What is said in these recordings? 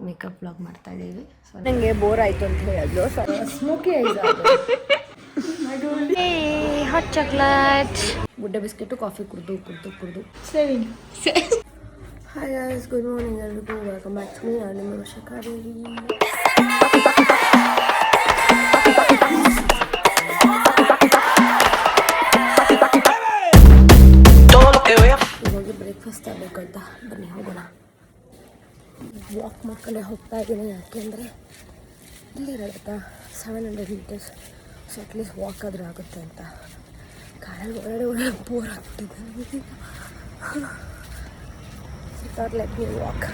Makeup blog ಮಾಡ್ತಾ ಇದ್ದೀವಿ. So ನನಗೆ ಬೋರ್ ಆಯಿತು ಅಂತ ಹೇಳಿದ್ಲು. ಸ್ಮೋಕಿ ಐಸ್ ಹಾಟ್ ಚಾಕ್ಲೇಟ್ ಗುಡ್ಡೆ ಬಿಸ್ಕೆಟು ಕಾಫಿ ಕುಡ್ದು ಸರಿ. ಹಾಯ್ ಗೈಸ್, ಗುಡ್ ಮಾರ್ನಿಂಗ್ ಎಲ್ರಿಗೂ. Welcome back to me. ನಾನು ನಿಮ್ಮ ವರ್ಷಕಾರಿ. ಇವಾಗ ಬ್ರೇಕ್ಫಾಸ್ಟ್ ಆಗಬೇಕಂತ ಬನ್ನಿ ಹೋಗೋಣ. ವಾಕ್ ಮಾಡ್ಕೊಂಡೆ ಹೋಗ್ತಾ ಇದ್ದೀನಿ, ಯಾಕೆಂದರೆ ಇಲ್ಲೇ ಇರೋದಾ 700 meters. ಸೊ ಅಟ್ಲೀಸ್ಟ್ ವಾಕ್ ಆದರೂ ಆಗುತ್ತೆ ಅಂತ. ಕಾರಲ್ಲಿ ಒಳಗಡೆ ಬೋರ್ ಆಗ್ತಿದೆ. Let me walk.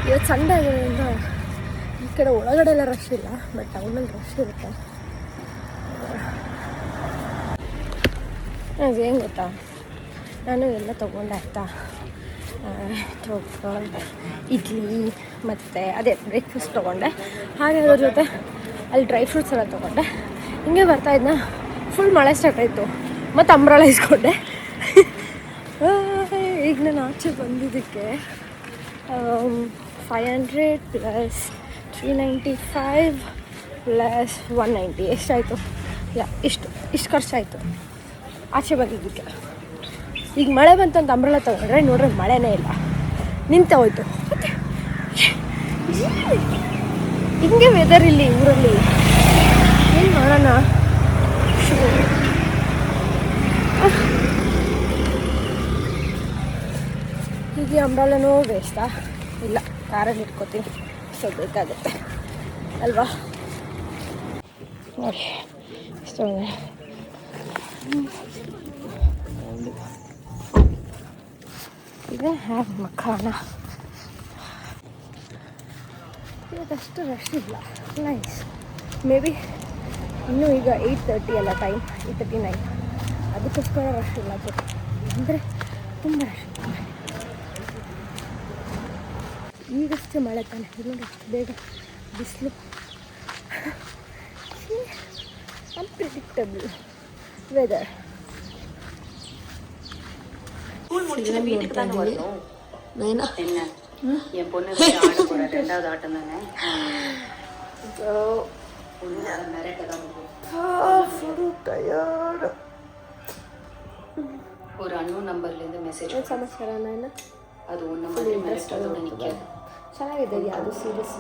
ಇವತ್ತು ಸಂಡೇ ಆಗಿರೋದ್ರಿಂದ ಈ ಕಡೆ ಒಳಗಡೆ ಎಲ್ಲ ರಶ್ ಇಲ್ಲ, ಬಟ್ ಟೌನಲ್ಲಿ ರಶ್ ಇರುತ್ತೆ. ಏನು ಗೊತ್ತಾ, ನಾನು ಎಲ್ಲ ತೊಗೊಂಡೆ ಆಯಿತಾ, ಇಡ್ಲಿ ಮತ್ತು ಅದೇ ಬ್ರೇಕ್ಫಾಸ್ಟ್ ತೊಗೊಂಡೆ. ಹಾಗೆ ಅದ್ರ ಜೊತೆ ಅಲ್ಲಿ ಡ್ರೈ ಫ್ರೂಟ್ಸ್ ಎಲ್ಲ ತೊಗೊಂಡೆ. ಹಿಂಗೆ ಬರ್ತಾಯಿದ್ನ ಫುಲ್ ಮಳೆ ಸ್ಟಾರ್ಟ್ ಆಯಿತು, ಮತ್ತು ಅಂಬ್ರೆಲಾ ಇಸ್ಕೊಂಡೆ. ಈಗ ನಾನು ಆಚೆ ಬಂದಿದ್ದಕ್ಕೆ 500 ಪ್ಲಸ್ 395 ಪ್ಲಸ್ 190 ಎಷ್ಟಾಯಿತು? ಇಷ್ಟು ಖರ್ಚಾಯಿತು ಆಚೆ ಬಂದಿದ್ದಕ್ಕೆ. ಈಗ ಮಳೆ ಬಂತಂತ ಅಂಬ್ರೆಲಾ ತೊಗೊಂಡ್ರೆ ನೋಡ್ರೆ ಮಳೆನೇ ಇಲ್ಲ, ನಿಂತೆ ಹೋಯ್ತು. ಮತ್ತೆ ಹಿಂಗೆ ವೆದರ್ ಇಲ್ಲಿ ಊರಲ್ಲಿ, ಏನು ಮಾಡೋಣ. ಹೀಗೆ ಅಂಬ್ರೆಲಾನೂ ವೇಸ್ಟಾ? ಇಲ್ಲ, ಕಾರಲ್ಲಿ ಇಟ್ಕೋತೀನಿ, ಸೊ ಬೇಕಾಗುತ್ತೆ ಅಲ್ವಾ. ನೋಡಿ ಇಷ್ಟು ಇದೆ ಹ್ಯಾಗ್ ಮಖಾನ. ಇವತ್ತಷ್ಟು ರಶ್ ಇಲ್ಲ, ನೈಸ್. ಮೇ ಬಿ ಇನ್ನೂ ಈಗ 8:30 ಅಲ್ಲ ಟೈಮ್, 8:39. ಅದಕ್ಕೋಸ್ಕರ ರಶ್ ಇಲ್ಲ. ಅಂದರೆ ತುಂಬ ರಶ್ ಇಲ್ಲ. ಈಗಷ್ಟೇ ಮಳೆ ತಾನೆ, ನೋಡಿ ಎಷ್ಟು ಬೇಗ ಬಿಸಿಲು. Unpredictable weather. என் பொண்ணு ஆட போற 2வது ஆட்டம் தானே. ஒரு அன்னோன் நம்பர்ல இருந்து மெசேஜ் ಸಮಾಚಾರ ನಾನು அது ஒன்று மாதிரி மெசேஜோட நிற்காது. ಚೆನ್ನಾಗಿದೆ ಅದು ಸೀರಿಯಸ್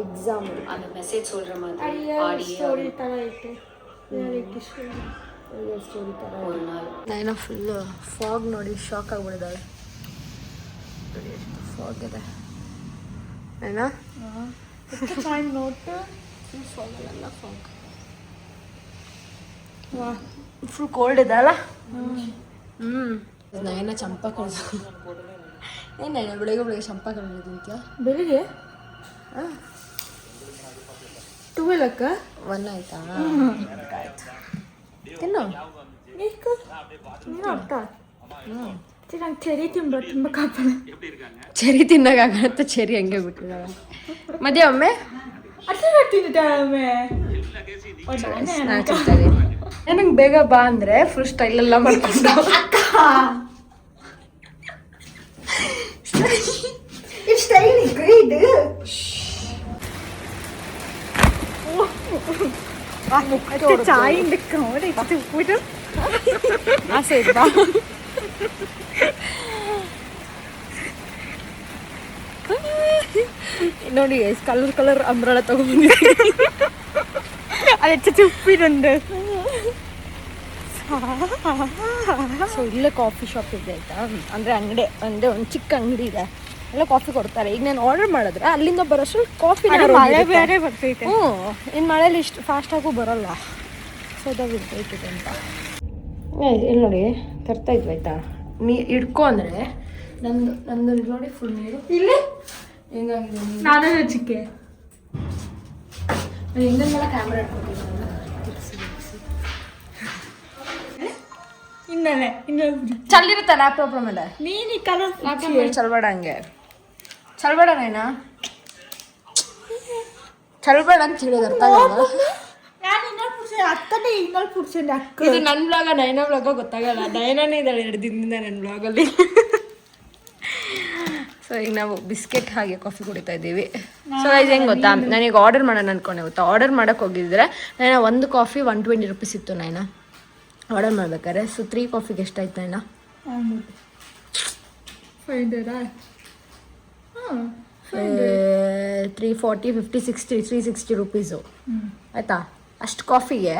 ಎಕ್ಸಾಮ್. அந்த மெசேஜ் சொல்ற மாதிரி ஆடியே ಸ್ಟೋರಿ ಥರ ಇಟ್ಟು ಸ್ಟೋರಿ ಥರ ஒரு நாள் ನಾನು ಫುಲ್ಲು ಫಾಗ್ ನೋಡಿ ಶಾಕ್ ಆಗಿಬಿಡಿದಾಳೆ. ಫಾಗ್ ಇದೆ ಏನಾ ನೋಟು ಫಾಗ್ ಅಲ್ಲ, ಫಾಗ್ ಫುಲ್ ಕೋಲ್ಡ್ ಇದೆ ಅಲ್ಲ. ನಯನ ಚಂಪಾ ಕಳ್ದು ಏನು ನಯನ ಬೆಳಗ್ಗೆ ಚಂಪಾ ಕಳ್ದು ತಿಂತೀಯ ಬೆಳಿಗ್ಗೆ? ಹಾಂ 12 ಅಕ್ಕ 1 ಆಯ್ತಾ? ಆಯ್ತು ತಿನ್ನು. ಚೆರಿ ತುಂಬ ಕಾಪಣ. ಚೆರಿ ತಿನ್ನೋಕ್ಕಾಗತ್ತೆ, ಚೆರಿ ಹಂಗೆ ಬಿಟ್ಟಿದ್ದಾಳೆ. ಮದುವೆ ಒಮ್ಮೆ ನಂಗೆ ಬೇಗ ಬಾ ಅಂದರೆ ಫುಲ್ ಸ್ಟೈಲೆಲ್ಲ ಮಾಡ್ಕೊಂಡು ಚಾಯಿಂದ ಉಪ್ಪಿಟ್ಟು ಆಸೆ ಇದ್ವಾ? ನೋಡಿ ಕಲರ್ ಅಂಬ್ರೆಲಾ ತಗೊಂಡ್ಬಂದಿದ್ದೀನಿ. ಅದು ಹೆಚ್ಚು ಉಪ್ಪಿನೊಂದು. ಸೊ ಇಲ್ಲೇ ಕಾಫಿ ಶಾಪ್ ಇದೆ ಆಯಿತಾ, ಅಂದರೆ ಅಂಗಡಿ ಅಂದರೆ ಒಂದು ಚಿಕ್ಕ ಅಂಗಡಿ ಇದೆ, ಎಲ್ಲ ಕಾಫಿ ಕೊಡ್ತಾರೆ. ಈಗ ನಾನು ಆರ್ಡರ್ ಮಾಡಿದ್ರೆ ಅಲ್ಲಿಂದ ಬರೋಷ್ಟು ಕಾಫಿ ಮಳೆ ಬೇರೆ ಬರ್ತೈತೆ. ಇನ್ನು ಮಳೇಲಿ ಇಷ್ಟು ಫಾಸ್ಟಾಗೂ ಬರೋಲ್ಲ, ಸೊ ಅದಾಗ ಇರ್ತೈತಿದೆ ಅಂತ. ಇಲ್ಲಿ ನೋಡಿ ತರ್ತಾ ಇದ್ವಿ ಆಯಿತಾ, ಹಿಡ್ಕೊ ಅಂದರೆ ನಂದು ನೋಡಿ ಫುಲ್ ನೀರು ಇಲ್ಲಿ ಹೆಂಗಾಗಿದೆ. ನಾನೇ ಚಿಕ್ಕೆ ಹಿಂಗೆಲ್ಲ ಕ್ಯಾಮ್ರಾ ಇಟ್ಕೊತೀನಿ ಇನ್ನೇ ಚಲ್ಲಿರುತ್ತೆ ಲ್ಯಾಪ್ಟಾಪ್ ಮೇಲೆ. ನೀನು ಈ ಕಲರ್ ಲ್ಯಾಪ್ಟಾಪ್ ಮೇಲೆ ಚಲ್ಬೇಡ, ಹಂಗೆ ಚಲ್ಬೇಡ ನೈನಾ, ಚಲ್ಬೇಡ ಅಂತ ಹೇಳಿದ ಅರ್ಥ ಆಗಲ್ಲ. ಇದು ನನ್ನ ಬ್ಲಾಗ ನೈನಾ ಬ್ಲಾಗ ಗೊತ್ತಾಗಲ್ಲ. ನೈನಾನೇ ಇದ್ದಾಳೆ 2 ದಿನದಿಂದ ನನ್ನ ಬ್ಲಾಗಲ್ಲಿ. ಸೊ ಈಗ ನಾವು ಬಿಸ್ಕೆಟ್ ಹಾಗೆ ಕಾಫಿ ಕುಡಿತಾ ಇದ್ದೀವಿ. ಸೊ ಇದು ಹೆಂಗೆ ಗೊತ್ತಾ, ನನಗೆ ಆರ್ಡರ್ ಮಾಡೋಣ ಅಂದ್ಕೊಂಡೆ ಗೊತ್ತಾ. ಆರ್ಡರ್ ಮಾಡೋಕ್ಕೆ ಹೋಗಿದ್ರೆ ನಾನು ಒಂದು ಕಾಫಿ 120 ರೂಪೀಸ್ ಇತ್ತು ನಾನು ಆರ್ಡರ್ ಮಾಡ್ಬೇಕಾದ್ರೆ. ಸೊ 3 ಕಾಫಿಗೆ ಎಷ್ಟಾಯ್ತು ನಾನು 340 50 60 360 ರೂಪೀಸು ಆಯಿತಾ. ಅಷ್ಟು ಕಾಫಿಗೆ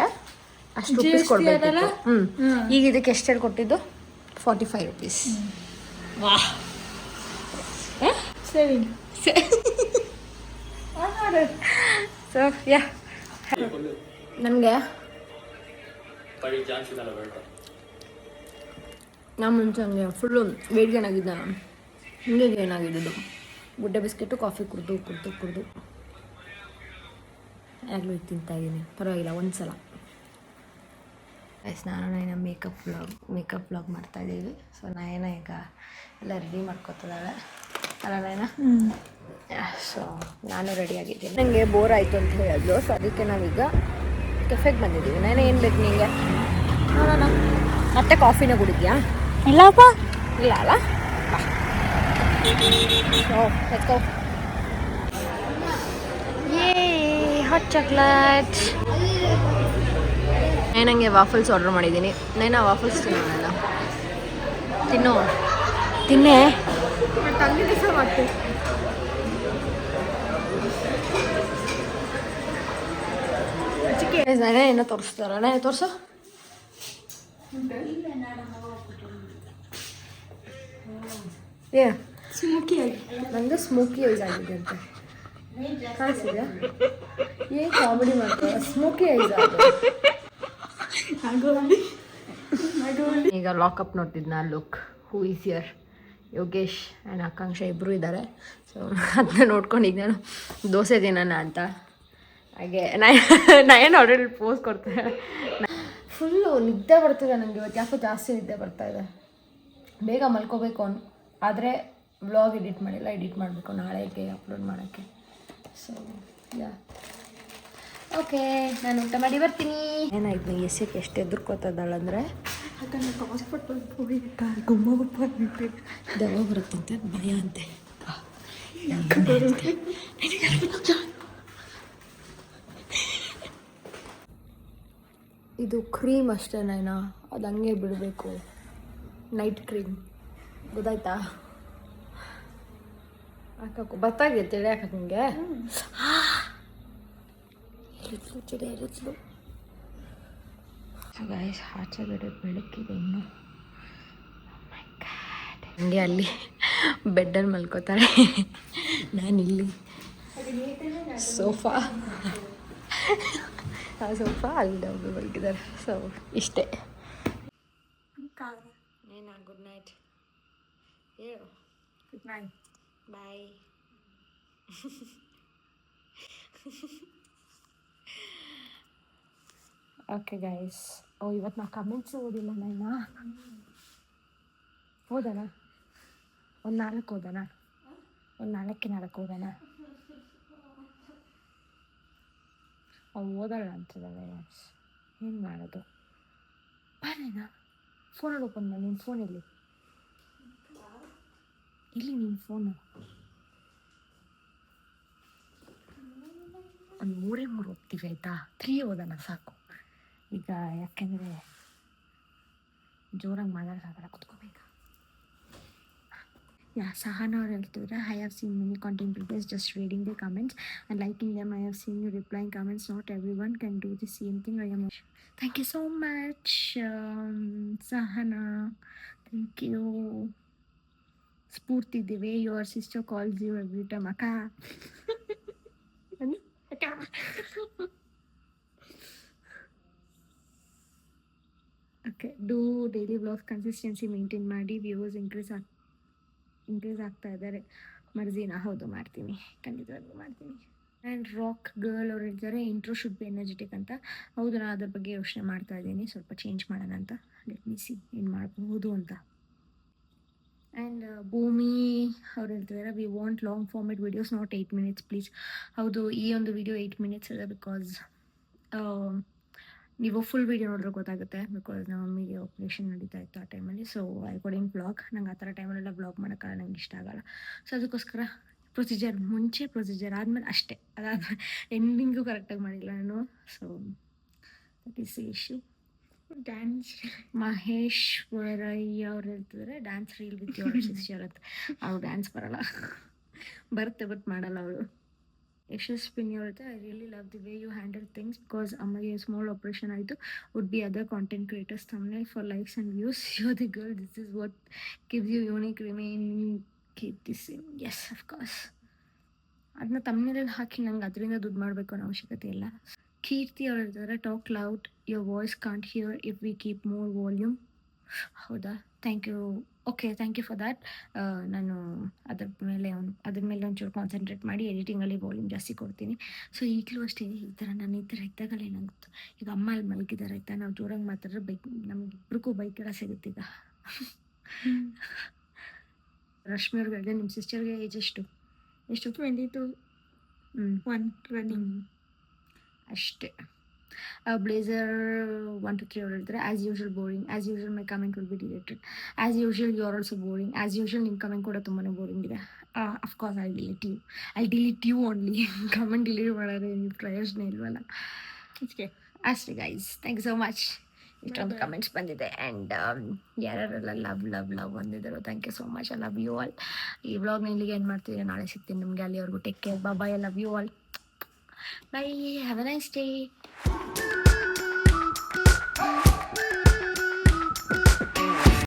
ಅಷ್ಟು ರೂಪೀಸ್ ಕೊಡಬೇಕಿತ್ತು. ಈಗ ಇದಕ್ಕೆ ಎಷ್ಟು ಹೇಳಿ ಕೊಟ್ಟಿದ್ದು 45 ರೂಪೀಸ್. ವಾಹ್ ಸೇವಿಂಗ್. ಸೊ ಯಾ ನನಗೆ ನಾನು ಮುಂಚೆ ಹಂಗೆ ಫುಲ್ಲು ವೇಟ್ ಗೇನ್ ಆಗಿದ್ದೆ. ಹಿಂಗೆ ಗೇನ್ ಆಗಿದ್ದು ಗುಡ್ಡೆ ಬಿಸ್ಕೆಟು ಕಾಫಿ ಕುಡಿದು ಆಗಲೂ ಇದು ತಿಂತಾಯಿದ್ದೀನಿ. ಪರವಾಗಿಲ್ಲ ಒಂದು ಸಲ. ನಾನು ನಯನ ಮೇಕಪ್ ವ್ಲಾಗ್ ಮಾಡ್ತಾಯಿದ್ದೀವಿ. ಸೊ ನಯನ ಈಗ ಎಲ್ಲ ರೆಡಿ ಮಾಡ್ಕೊತಿದ್ದಾಳೆ ಅಲ್ಲ ನಯನ. ಸೊ ನಾನು ರೆಡಿಯಾಗಿದ್ದೀನಿ. ನನಗೆ ಬೋರ್ ಆಯಿತು ಅಂತ ಹೇಳಿದ್ಲು. ಸೊ ಅದಕ್ಕೆ ನಾವೀಗ ಕೆಫೆಗೆ ಬಂದಿದ್ದೀವಿ. ನಯನ ಏನು ಬೇಕು ನಿಮಗೆ? ನೋಡೋಣ. ಮತ್ತೆ ಕಾಫಿನ ಕುಡಿದ್ಯಾ? ಇಲ್ಲಪ್ಪ. ಇಲ್ಲ ಅಲ್ಲ. let's go. Yay, hot chocolate. ನನಗೆ ವಾಫಲ್ಸ್ ಆರ್ಡರ್ ಮಾಡಿದ್ದೀನಿ. ನಾನು ವಾಫಲ್ಸ್ ತಿನ್ನೋಣ. ತಿನ್ನೆ ನಾನೇ ಏನೋ ತೋರಿಸ್ತಾರ. ನಾನೇ ತೋರಿಸು. ಸ್ಮೋಕಿ ಆಗಿ ನಂದು ಸ್ಮೋಕಿ ಐಸ್ ಆಗಿದೆ ಅಂತ ಕಾಣಿಸಿದೆ. ಏನು ಕಾಮಿಡಿ ಮಾಡ್ತಾರೆ. ಸ್ಮೋಕಿ ಐಸ್ ಈಗ ಲಾಕಪ್ ನೋಡ್ತಿದ್ನ. Look who is here. Yogesh and Akanksha ಇಬ್ಬರು ಇದ್ದಾರೆ. ಸೊ ಅದನ್ನ ನೋಡ್ಕೊಂಡು ಈಗ ನಾನು ದೋಸೆ ತಿನ್ನೋಣ ಅಂತ ಹಾಗೆ ನಯನ ಆಲ್ರೆಡಿ ಪೋಸ್ ಕೊಡ್ತಾರೆ. ಫುಲ್ಲು ನಿದ್ದೆ ಬರ್ತಿದೆ ನನಗೆ ಇವತ್ತು. ಯಾಕೋ ಜಾಸ್ತಿ ನಿದ್ದೆ ಬರ್ತಾಯಿದೆ. ಬೇಗ ಮಲ್ಕೋಬೇಕು ಆದರೆ ವ್ಲಾಗ್ ಎಡಿಟ್ ಮಾಡಿಲ್ಲ. ಎಡಿಟ್ ಮಾಡಬೇಕು ನಾಳೆಗೆ ಅಪ್ಲೋಡ್ ಮಾಡೋಕ್ಕೆ. ಸೊ ಯಾ ಓಕೆ, ನಾನು ಊಟ ಮಾಡಿ ಬರ್ತೀನಿ. ಏನಾಯ್ತು ಎಸಕ್ಕೆ ಎಷ್ಟು ಎದುರ್ಕೋತದಾಳಂದರೆ ಹಾಸ್ಪಿಟಲ್ ಗುಮ್ಮಪ್ಪ ದೆವ್ವ ಬರುತ್ತಂತೆ, ಭಯ ಅಂತೆ. ಇದು ಕ್ರೀಮ್ ಅಷ್ಟೇ ನೈನಾ, ಅದು ಹಂಗೆ ಬಿಡಬೇಕು. ನೈಟ್ ಕ್ರೀಮ್ ಗೊತ್ತಾಯ್ತಾ? ಹಾಕಬೇಕು ಬತ್ತಾಗಿದೆ ತಿಳಿ ಹಾಕಕ್ಕೆ ನಿಮಗೆ. ಎರಿತ್ಲು ಗೈಸ್, ಆಚೆಗಡೆ ಬೆಳಕಿದೆ ಇನ್ನು. ಹಂಗೆ ಅಲ್ಲಿ ಬೆಡ್ಡಲ್ಲಿ ಮಲ್ಕೋತಾರೆ, ನಾನಿಲ್ಲಿ ಸೋಫಾ. ಆ ಸೋಫಾ ಅಲ್ಲಿ ಡಬ್ಬಿ ಮಲ್ಗಿದ್ದಾರೆ. ಸೊ ಇಷ್ಟೇ. ಏನ ಗುಡ್ ನೈಟ್ ಹೇಳು. Good night, bye. Okay guys. ಇವತ್ತು ನಾ ಕಮೆಂಟ್ಸ್ ಓದಿಲ್ಲ ನೈನ. ಓದೋಣ ಒಂದು 4 ಓದೋಣ. ಒಂದು 4 ಓದೋಣ. ಅವು ಓದೋಣ ಅಂತದಲ್ಲ. ಏನು ಮಾಡೋದು? ಬಾನೇನಾ ಫೋನಲ್ಲಿ ಓಪನ್ ಮಾಡಿ. ನಿನ್ನ ಫೋನ್ ಇಲ್ಲಿ ನಿನ್ನ ಫೋನು. ಒಂದು 3 ಓದ್ತೀವಿ ಆಯಿತಾ? 3 ಓದೋಣ ಸಾಕು ಈಗ. ಯಾಕೆಂದರೆ ಜೋರಾಗಿ ಮಾತಾಡೋಕ್ಕಾಗಲ್ಲ, ಕುತ್ಕೋಬೇಕಾ. Sahana or Eltura, I have seen many content creators just reading their comments and liking them. I have seen you replying comments. Not everyone can do the same thing. I am. Thank you so much, Sahana. Thank you. Spurti, the way your sister calls you every time, Akka. Akka. Okay, do daily vlogs consistency maintain ಮಾಡಿ, viewers increase ಆಗ್ತಾ ಇದ್ದಾರೆ. ಮರ್ಜಿನ? ಹೌದು ಮಾಡ್ತೀನಿ, ಖಂಡಿತವಾಗ್ಲೂ ಮಾಡ್ತೀನಿ. And rock girl ಅವ್ರು ಹೇಳ್ತಾರೆ intro should be energetic ಅಂತ. ಹೌದು, ನಾನು ಅದ್ರ ಬಗ್ಗೆ ಯೋಚನೆ ಮಾಡ್ತಾ ಇದ್ದೀನಿ, ಸ್ವಲ್ಪ ಚೇಂಜ್ ಮಾಡೋಣ ಅಂತ. ಲೆಟ್ ಮೀ ಸಿ ಏನು ಮಾಡಬಹುದು ಅಂತ. ಆ್ಯಂಡ್ ಭೂಮಿ ಅವ್ರು ಹೇಳ್ತಿದ್ದಾರೆ we want long format videos, not 8 minutes please. ಹೌದು, ಈ ಒಂದು ವಿಡಿಯೋ 8 minutes ಇದೆ ಬಿಕಾಸ್ ನೀವು ಫುಲ್ ವೀಡಿಯೋ ನೋಡಿದ್ರೆ ಗೊತ್ತಾಗುತ್ತೆ. ಬಿಕಾಸ್ ನಮ್ಮ ಮಮ್ಮಿಗೆ ಆಪ್ರೇಷನ್ ನಡೀತಾ ಇತ್ತು ಆ ಟೈಮಲ್ಲಿ. So I couldn't vlog. ನಂಗೆ ಆ ಥರ ಟೈಮಲ್ಲೆಲ್ಲ ವ್ಲಾಗ್ ಮಾಡೋಕ್ಕಲ್ಲ, ನಂಗೆ ಇಷ್ಟ ಆಗಲ್ಲ. ಸೊ ಅದಕ್ಕೋಸ್ಕರ ಪ್ರೊಸೀಜರ್ ಮುಂಚೆ, ಪ್ರೊಸೀಜರ್ ಆದಮೇಲೆ ಅಷ್ಟೇ. ಅದಾದ್ಮೇಲೆ ಎಂಡಿಂಗು ಕರೆಕ್ಟಾಗಿ ಮಾಡಿಲ್ಲ ನಾನು. So that is the issue. Dance Maheshwaraiah ಅವ್ರು ಹೇಳ್ತಿದ್ದಾರೆ dance reel with your sister ಅಂತ. ಅವ್ರು ಡ್ಯಾನ್ಸ್ ಬರಲ್ಲ, ಬರುತ್ತೆ ಬಟ್ ಮಾಡಲ್ಲ ಅವಳು. ಯಶಸ್ವಿನಿ ಅವ್ರದ್ದು I really love the way you handle things because ಅಮ್ಮಗೆ ಸ್ಮಾಲ್ ಆಪ್ರೇಷನ್ ಆಯಿತು. Would be other content creators thumbnail for likes and views. You the girl, this is what gives you unique remain keep this same. Yes of course. ಅದನ್ನ ತಮ್ಮನೇಲಿ ಹಾಕಿ ನಂಗೆ ಅದರಿಂದ ದುಡ್ಡು ಮಾಡಬೇಕು ಅನ್ನೋ ಅವಶ್ಯಕತೆ ಇಲ್ಲ. ಕೀರ್ತಿ ಅವ್ರು ಹೇಳ್ತಾರೆ talk loud, your voice can't hear if we keep more volume. ಹೌದಾ, thank you. Okay, thank you for that. ನಾನು ಅದ್ರ ಮೇಲೆ ಒಂಚೂರು ಕಾನ್ಸಂಟ್ರೇಟ್ ಮಾಡಿ ಎಡಿಟಿಂಗಲ್ಲಿ ವಾಲ್ಯೂಮ್ ಜಾಸ್ತಿ ಕೊಡ್ತೀನಿ. ಸೊ ಈಗಲೂ ಅಷ್ಟೇ ಈ ಥರ ನಾನು ಈ ಥರ ಇದ್ದಾಗಲೇ ಏನಾಗುತ್ತೆ, ಈಗ ಅಮ್ಮ ಅಲ್ಲಿ ಮಲಗಿದ್ದಾರೆ ಆಯಿತಾ, ನಾವು ಜೋರಾಗಿ ಮಾತಾಡಿದ್ರೆ ಬೈಕ್, ನಮಗಿಬ್ರಿಗೂ ಬೈಕ್ ಎಲ್ಲ ಸಿಗುತ್ತೆ ಈಗ. ರಶ್ಮಿ ಅವ್ರಿಗೆ ನಿಮ್ಮ ಸಿಸ್ಟರ್ಗೆ ಏಜ್ ಎಷ್ಟು? 22 1 ರನ್ನಿಂಗ್ ಅಷ್ಟೇ. ಬ್ಲೇಸರ್ 1 to 3 ಅವ್ರು ಹೇಳ್ತಾರೆ as usual boring, as usual my comment will be deleted, as usual you are also boring, as usual ನಿಮ್ಮ ಕಮೆಂಟ್ ಕೂಡ ತುಂಬಾ ಬೋರಿಂಗ್ ಇದೆ. Of course I delete you only. Comment delete ಮಾಡೋದು ನೀವು ಪ್ರಯೋಜನ ಇಲ್ವಲ್ಲ. ಅಷ್ಟೇ guys, thank you so much. ಇಷ್ಟೊಂದು ಕಮೆಂಟ್ಸ್ ಬಂದಿದೆ ಆ್ಯಂಡ್ ಯಾರ್ಯಾರೆಲ್ಲ ಲವ್ ಬಂದಿದ್ದಾರೋ thank you so much. I love you all. ಈ ವ್ಲಾಗ್ನ ಇಲ್ಲಿಗೆ ಏನು ಮಾಡ್ತಿದ್ದೀರಾ, ನಾಳೆ ಸಿಗ್ತೀನಿ ನಿಮಗೆ. ಅಲ್ಲಿವರೆಗೂ take care, bye. I love you all. Bye. Have a nice day.